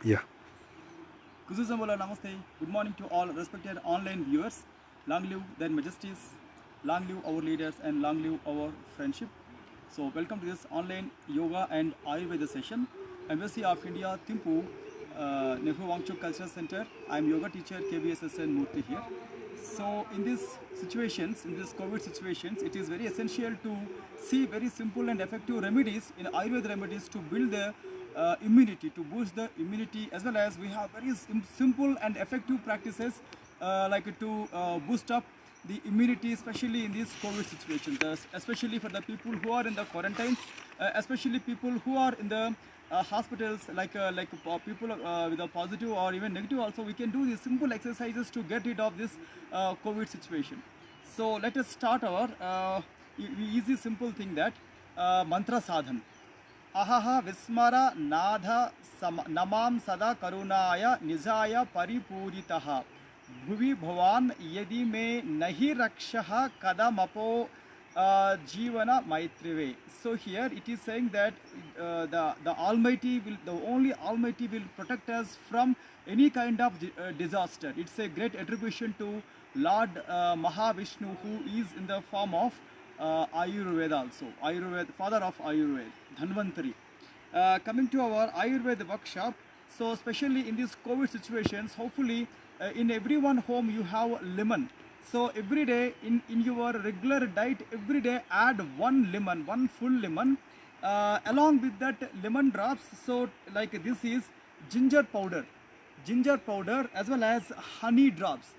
Yeah. Kuzusambola Namaste. Good morning to all respected online viewers. Long live their majesties, long live our leaders, and long live our friendship. So, welcome to this online yoga and Ayurveda session. Embassy of India, Thimphu, Nehru Wangchuk Cultural Center. I am yoga teacher KVSSN Murthy here. So, in these situations, in these COVID situations, it is very essential to see very simple and effective remedies in Ayurveda remedies to build the immunity, to boost the immunity, as well as we have very simple and effective practices like to boost up the immunity, especially in these COVID situations, especially for the people who are in the quarantines, especially people who are in the hospitals, people with a positive or even negative. Also, we can do these simple exercises to get rid of this COVID situation. So let us start our easy simple thing, that mantra sadhan. अहह विस्मर नाथ नमां सदा करुणाय निजाय परिपूरितः भुवि भवान् यदि मे नहि रक्षः कदमपो जीवन मैत्रिवे. So here it is saying that the Almighty will, the only Almighty will protect us from any kind of disaster. It's a great attribution to Lord Mahavishnu, who is in the form of Ayurveda also. Ayurveda, father of Ayurveda, Dhanvantari. Coming to our Ayurveda workshop, so especially in these COVID situations, hopefully in everyone home you have lemon. So every day in your regular diet, every day add one lemon, one full lemon. Along with that lemon drops, so like this is ginger powder as well as honey drops,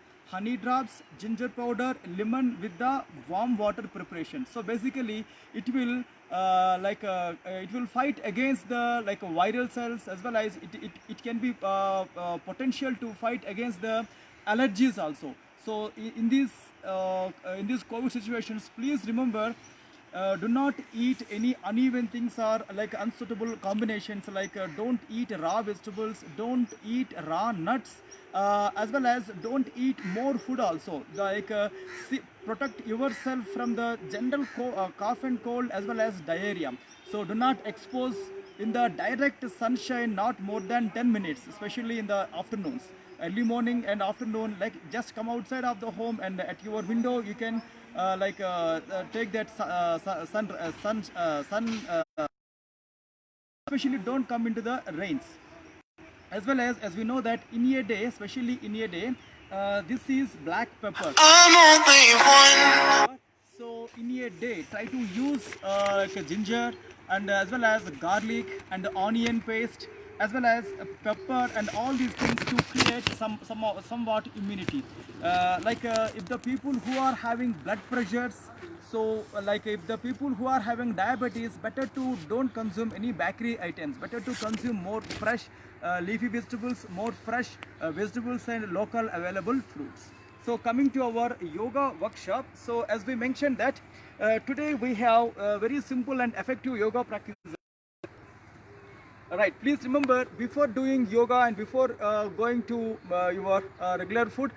ginger powder, lemon with the warm water preparation. So basically it will it will fight against the like viral cells, as well as it can be potential to fight against the allergies also. So in these COVID situations, please remember, do not eat any uneven things or like unsuitable combinations, like don't eat raw vegetables, don't eat raw nuts, as well as don't eat more food also, like protect yourself from the general cough and cold as well as diarrhea. So do not expose in the direct sunshine not more than 10 minutes, especially in the afternoons, early morning and afternoon. Like just come outside of the home, and at your window you can take that sun, especially don't come into the rains. As we know that in a day, especially in a day, this is black pepper. I'm only one. So in a day, try to use like a ginger, and as well as garlic and onion paste, as well as pepper, and all these things to create somewhat immunity. If the people who are having blood pressures, so like if the people who are having diabetes, better to don't consume any bakery items, better to consume more fresh leafy vegetables, more fresh vegetables and local available fruits. So coming to our yoga workshop, so as we mentioned that today we have very simple and effective yoga practices. Right, please remember, before doing yoga and before going to your regular food,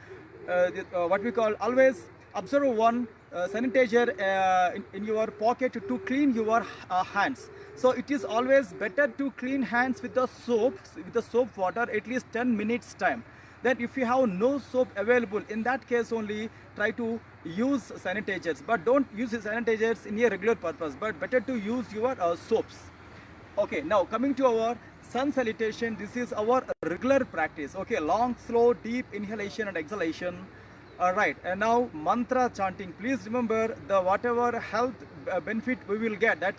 what we call, always observe one sanitizer in your pocket to clean your hands. So it is always better to clean hands with the soap water at least 10 minutes time. Then if you have no soap available, in that case only try to use sanitizers, but don't use sanitizers in a regular purpose, but better to use your soaps. Okay, now coming to our sun salutation, this is our regular practice. Okay, long, slow, deep inhalation and exhalation. All right, and now mantra chanting. Please remember, the whatever health benefit we will get, that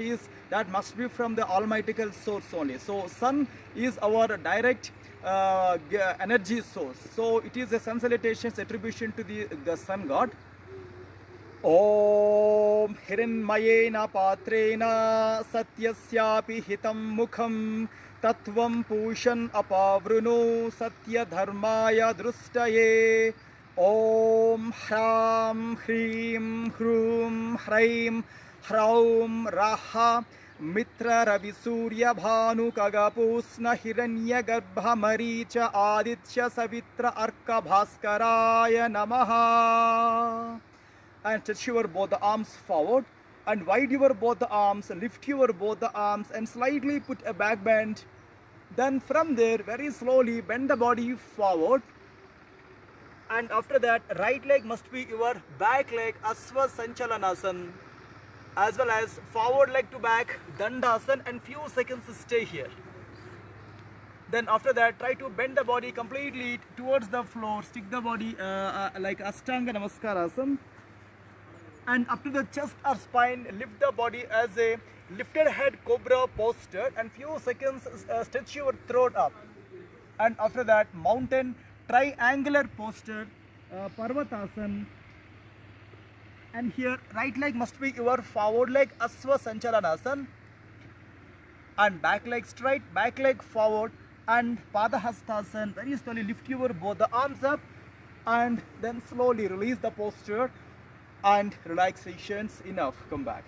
must be from the almighty source only. So sun is our direct energy source. So it is a sun salutation's attribution to the sun god. ॐ हिरण्मयेन पात्रेण सत्यस्यापि हितं मुखं तत्त्वं पूषन् अपावृणु सत्यधर्माय दृष्टये. ॐ ह्रां ह्रीं ह्रूं ह्रैं ह्रौं रः मित्ररविसूर्यभानुकगपूष्ण हिरण्यगर्भमरीच आदित्य सवित्र अर्कभास्कराय नमः. And stretch your both the arms forward and wide your both the arms, lift your both the arms and slightly put a back bend. Then from there, very slowly bend the body forward. And after that, right leg must be your back leg, Asva Sanchalanasana, as well as forward leg to back, Dandasana, and few seconds stay here. Then after that, try to bend the body completely towards the floor, stick the body like Ashtanga Namaskarasana, and up to the chest or spine, lift the body as a lifted head cobra posture, and few seconds stretch your throat up. And after that, mountain triangular posture, Parvatasana, and here right leg must be your forward leg, Asva Sanchalanasana, and back leg straight, back leg forward, and Padahastasana. Very slowly lift your both the arms up, and then slowly release the posture, and relaxations enough, come back.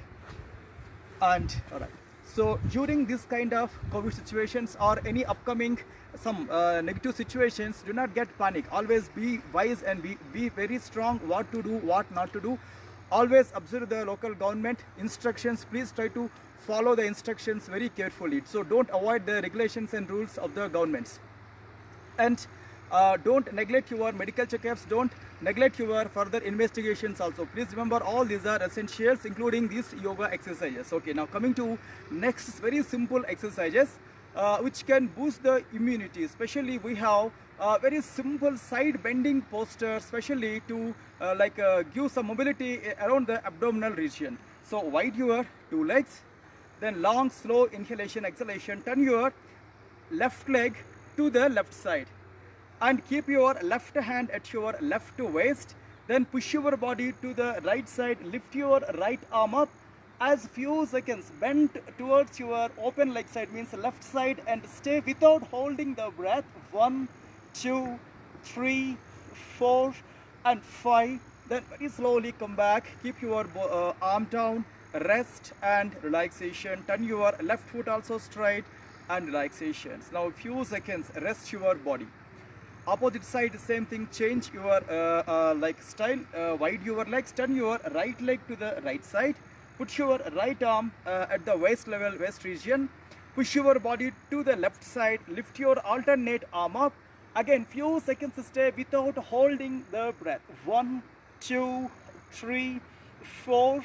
And all right, so during this kind of COVID situations or any upcoming some negative situations, do not get panic. Always be wise and be very strong what to do, what not to do. Always observe the local government instructions. Please try to follow the instructions very carefully. So don't avoid the regulations and rules of the governments. And don't neglect your medical checkups, don't neglect your further investigations also. Please remember all these are essentials, including these yoga exercises. Okay, now coming to next very simple exercises which can boost the immunity. Especially we have very simple side bending posture, especially to give some mobility around the abdominal region. So wide your two legs, then long slow inhalation exhalation, turn your left leg to the left side, and keep your left hand at your left waist. Then push your body to the right side, lift your right arm up as few seconds, bend towards your open leg side, means left side, and stay without holding the breath. 1, 2, 3, 4 and 5. Then very slowly come back, keep your arm down, rest and relaxation. Turn your left foot also straight and relaxations. Now few seconds, rest your body. Opposite side, same thing, change your style, wide your legs, turn your right leg to the right side, put your right arm at the waist level, waist region, push your body to the left side, lift your alternate arm up. Again few seconds stay without holding the breath. 1, 2, 3, 4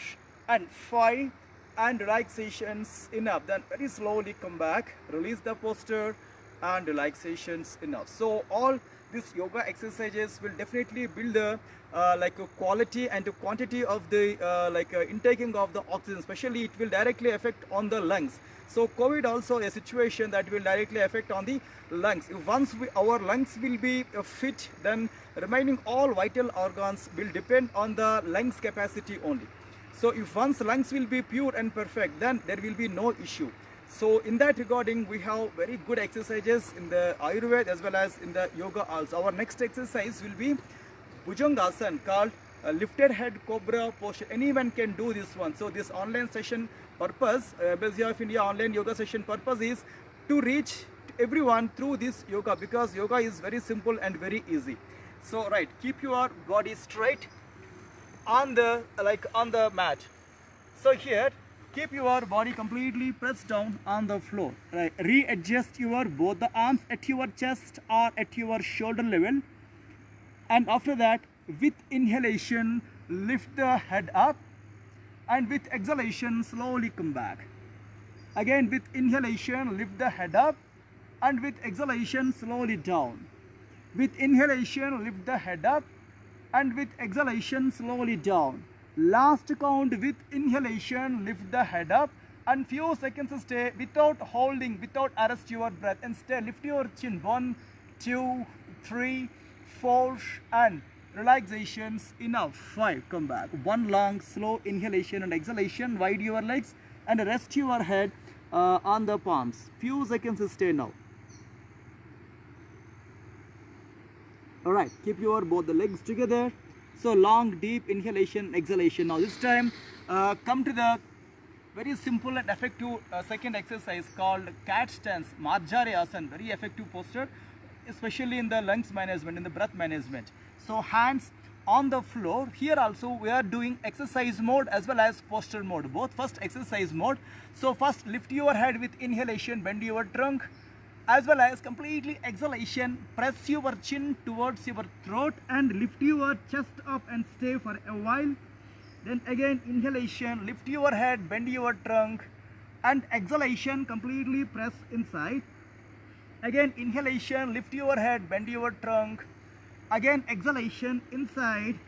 and 5, and relaxations enough. Then very slowly come back, release the posture and relaxations enough. So all these yoga exercises will definitely build the a quality and the quantity of the intaking of the oxygen. Especially it will directly affect on the lungs. So COVID also a situation that will directly affect on the lungs. If once our lungs will be fit, then remaining all vital organs will depend on the lungs capacity only. So if once lungs will be pure and perfect, then there will be no issue. So in that regarding, we have very good exercises in the Ayurveda as well as in the yoga also. Our next exercise will be Bhujangasana, called lifted head cobra posture. Anyone can do this one. So this online session purpose, Embassy of India online yoga session purpose is to reach everyone through this yoga, because yoga is very simple and very easy. So right, keep your body straight on the on the mat. So here, keep your body completely pressed down on the floor. Right. Readjust your both the arms at your chest or at your shoulder level. And after that, with inhalation, lift the head up, and with exhalation, slowly come back. Again, with inhalation, lift the head up, and with exhalation, slowly down. With inhalation, lift the head up, and with exhalation, slowly down. Last count, with inhalation, lift the head up, and few seconds stay without holding, without arrest your breath, and stay, lift your chin. 1, 2, 3, 4 and relaxations enough. 5, come back. 1 long slow inhalation and exhalation, wide your legs and rest your head on the palms. Few seconds stay now. Alright, keep your both the legs together. So long deep inhalation, exhalation. Now this time come to the very simple and effective second exercise called cat stance, Marjari Asana. Very effective posture, especially in the lungs management, in the breath management. So hands on the floor. Here also we are doing exercise mode as well as posture mode, both. First exercise mode. So first lift your head with inhalation, bend your trunk, as well as completely exhalation. Press your chin towards your throat and lift your chest up and stay for a while. Then again inhalation, lift your head, bend your trunk, and exhalation, completely press inside. Again inhalation, lift your head, bend your trunk. Again exhalation, inside.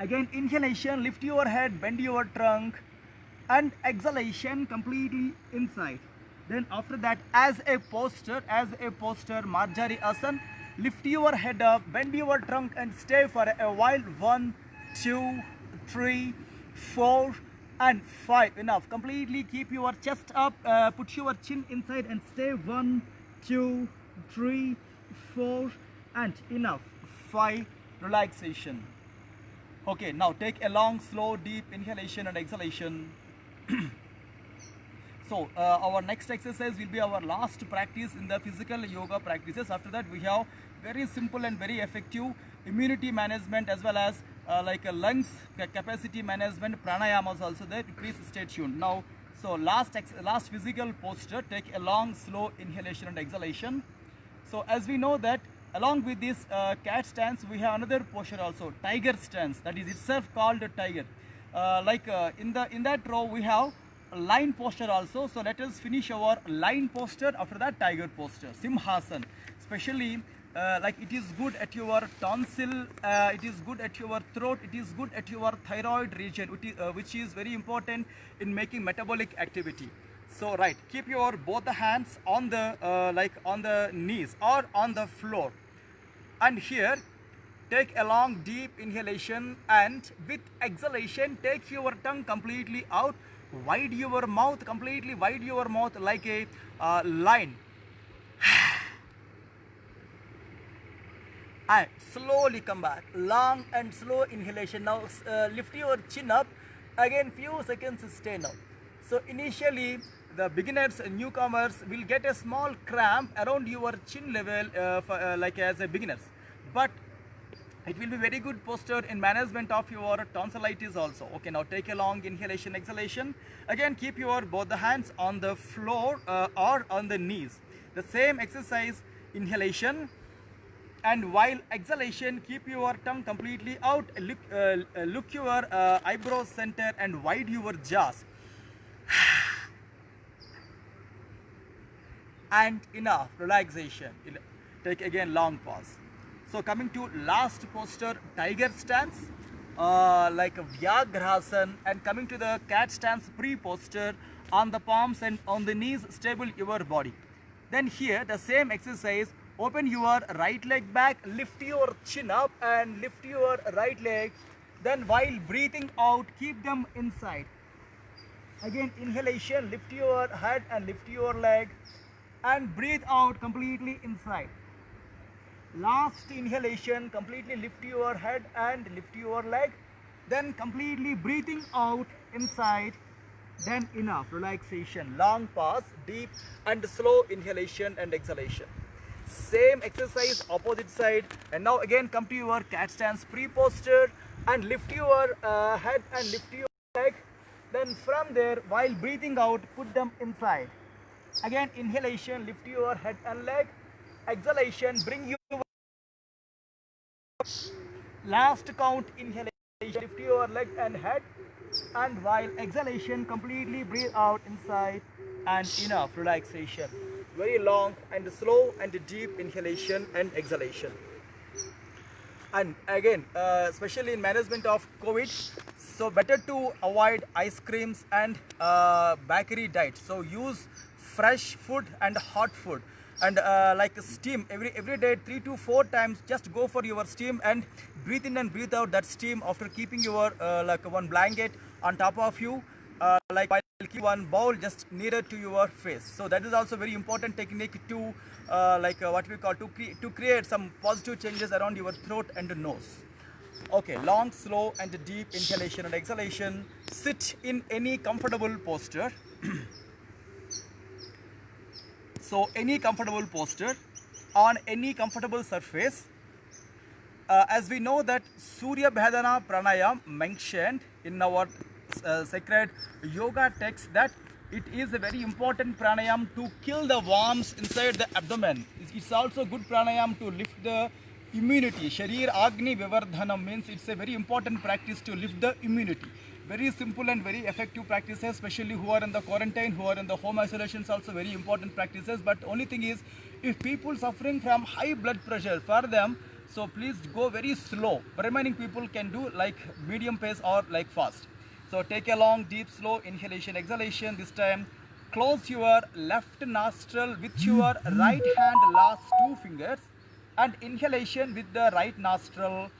Again inhalation, lift your head, bend your trunk, and exhalation, completely inside. Then after that, as a posture, Marjari Asana, lift your head up, bend your trunk and stay for a while. 1, 2, 3, 4 and 5. Enough. Completely keep your chest up, put your chin inside and stay. 1, 2, 3, 4 and enough. 5. Relaxation. Okay, now take a long, slow, deep inhalation and exhalation. So our next exercise will be our last practice in the physical yoga practices. After that, we have very simple and very effective immunity management, as well as like a lungs capacity management, pranayamas also there. Please stay tuned. Now, so last physical posture, take a long, slow inhalation and exhalation. So as we know that along with this cat stance, we have another posture also, tiger stance, that is itself called a tiger. In that row we have line posture also. So let us finish our line posture. After that, tiger posture, simhasana. Especially like it is good at your tonsil, it is good at your throat, it is good at your thyroid region, which is very important in making metabolic activity. So right, keep your both the hands on the on the knees or on the floor, and here take a long deep inhalation, and with exhalation take your tongue completely out. Wide your mouth, completely wide your mouth like a line. And slowly come back. Long and slow inhalation. Now lift your chin up. Again few seconds stay now. So initially the beginners, newcomers will get a small cramp around your chin level like as a beginners. But it will be very good posture in management of your tonsillitis also. Okay, now take a long inhalation, exhalation. Again, keep your both the hands on the floor or on the knees. The same exercise, inhalation, and while exhalation, keep your tongue completely out. Look your eyebrows center and wide your jaws. And enough. Relaxation. Take again long pause. So coming to last posture, tiger stance, like Vyagrasana, and coming to the cat stance pre-posture, on the palms and on the knees, stable your body. Then here the same exercise, open your right leg back, lift your chin up and lift your right leg. Then while breathing out, keep them inside. Again inhalation, lift your head and lift your leg, and breathe out completely inside. Last inhalation, completely lift your head and lift your leg, then completely breathing out inside. Then enough. Relaxation. Long pause, deep and slow inhalation and exhalation. Same exercise, opposite side. And now again come to your cat stance pre-posture and lift your head and lift your leg. Then from there, while breathing out, put them inside. Again inhalation, lift your head and leg. Exhalation, bring you. Last count, inhalation, lift your leg and head, and while exhalation, completely breathe out inside, and enough. Relaxation. Very long and slow and deep inhalation and exhalation. And again, especially in management of COVID, so better to avoid ice creams and bakery diet. So use fresh food and hot food, and like steam every day 3 to 4 times. Just go for your steam and breathe in and breathe out that steam after keeping your like one blanket on top of you, like while keep one bowl just nearer to your face. So that is also very important technique to what we call to create some positive changes around your throat and nose. Okay, long, slow and deep inhalation and exhalation. Sit in any comfortable posture. So any comfortable posture on any comfortable surface. As we know that Surya Bhedana Pranayam mentioned in our sacred yoga text, that It is a very important pranayam to kill the worms inside the abdomen. It's also good pranayam to lift the immunity. Sharir Agni Vivardhanam means it's a very important practice to lift the immunity. Very simple and very effective practices, especially who are in the quarantine, who are in the home isolations, also very important practices. But only thing is, if people suffering from high blood pressure, for them, so please go very slow. Remaining people can do like medium pace or like fast. So take a long, deep, slow inhalation, exhalation. This time, close your left nostril with your right hand last two fingers, and inhalation with the right nostril.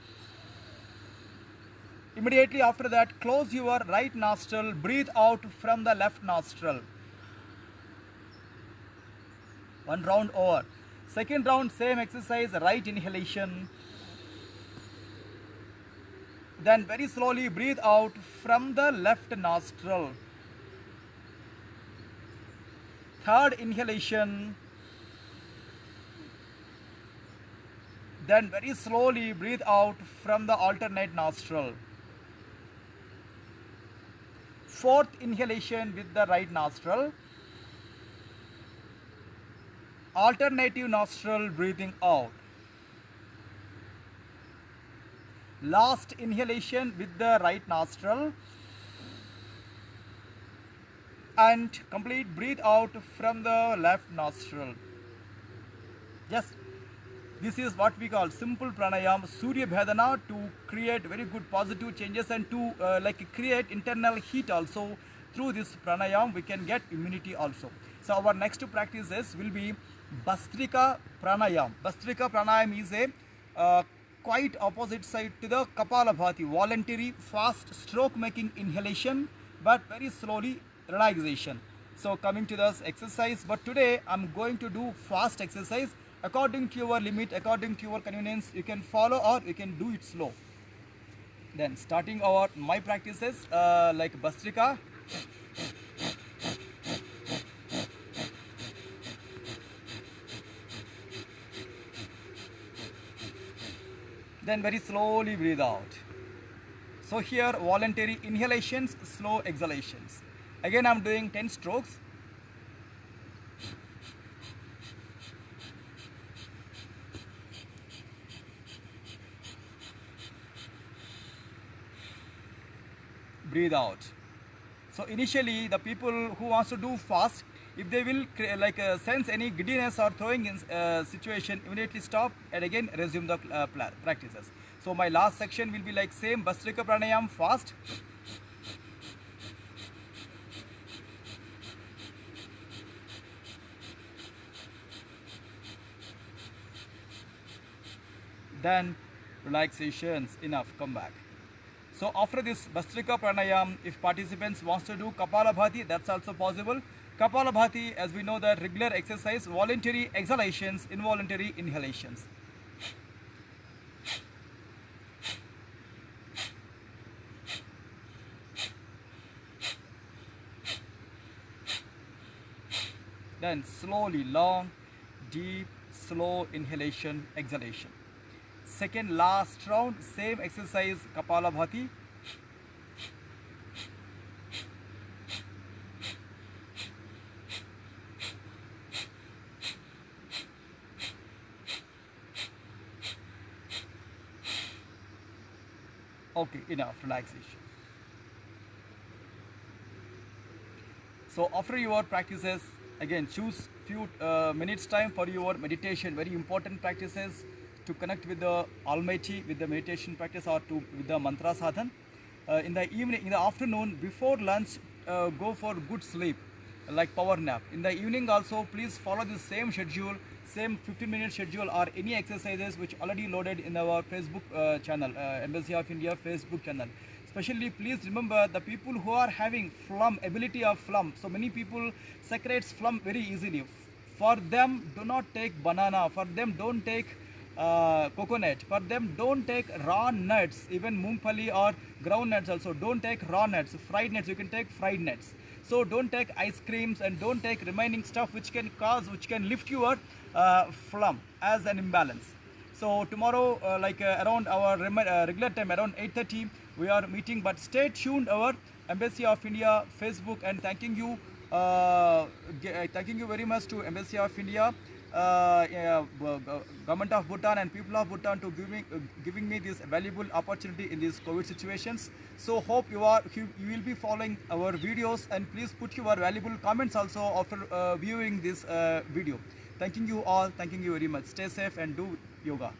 Immediately after that, close your right nostril, breathe out from the left nostril. One round over. Second round, same exercise, right inhalation. Then very slowly breathe out from the left nostril. Third inhalation. Then very slowly breathe out from the alternate nostril. Fourth inhalation with the right nostril. Alternative nostril breathing out. Last inhalation with the right nostril. And complete breathe out from the left nostril. Just this is what we call simple pranayam, Surya Bhedana, to create very good positive changes and to like create internal heat also. Through this pranayam, we can get immunity also. So our next practices will be Bhastrika Pranayam. Bhastrika Pranayam is a quite opposite side to the Kapalabhati, voluntary fast stroke making inhalation, but very slowly relaxation. So coming to this exercise, but today I'm going to do fast exercise. According to your limit, according to your convenience, you can follow or you can do it slow. Then starting my practices like Bhastrika. Then very slowly breathe out. So here voluntary inhalations, slow exhalations. Again I'm doing 10 strokes. Breathe out. So initially the people who wants to do fast, if they will sense any giddiness or throwing in situation, immediately stop and again resume the practices. So my last section will be like same Bhastrika Pranayam fast. Then relaxations, enough, come back. So after this Bhastrika Pranayam, if participants wants to do Kapalabhati, that's also possible. Kapalabhati, as we know, that regular exercise, voluntary exhalations, involuntary inhalations. Then slowly, long, deep, slow inhalation, exhalation. Second last round, same exercise, Kapalabhati. Okay, enough relaxation. So after your practices, again choose few minutes time for your meditation. Very important practices to connect with the Almighty with the meditation practice or with the mantra sadhan. In the evening, in the afternoon, before lunch, go for good sleep, like power nap. In the evening also, please follow the same schedule, same 15-minute schedule or any exercises which already loaded in our Facebook channel, Embassy of India Facebook channel. Especially, please remember the people who are having phlegm, ability of phlegm. So many people secretes phlegm very easily. For them, do not take banana. For them, don't take coconut. For them, don't take raw nuts, even mungfali or ground nuts also. Don't take raw nuts, fried nuts. You can take fried nuts. So don't take ice creams and don't take remaining stuff which can lift your phlegm as an imbalance. So tomorrow, around our regular time, around 8:30, we are meeting. But stay tuned our Embassy of India Facebook, and thanking you thanking you very much to Embassy of India, Government of Bhutan and people of Bhutan to giving me this valuable opportunity in these COVID situations. So hope you will be following our videos, and please put your valuable comments also after viewing this video. Thanking you all. Thanking you very much. Stay safe and do yoga.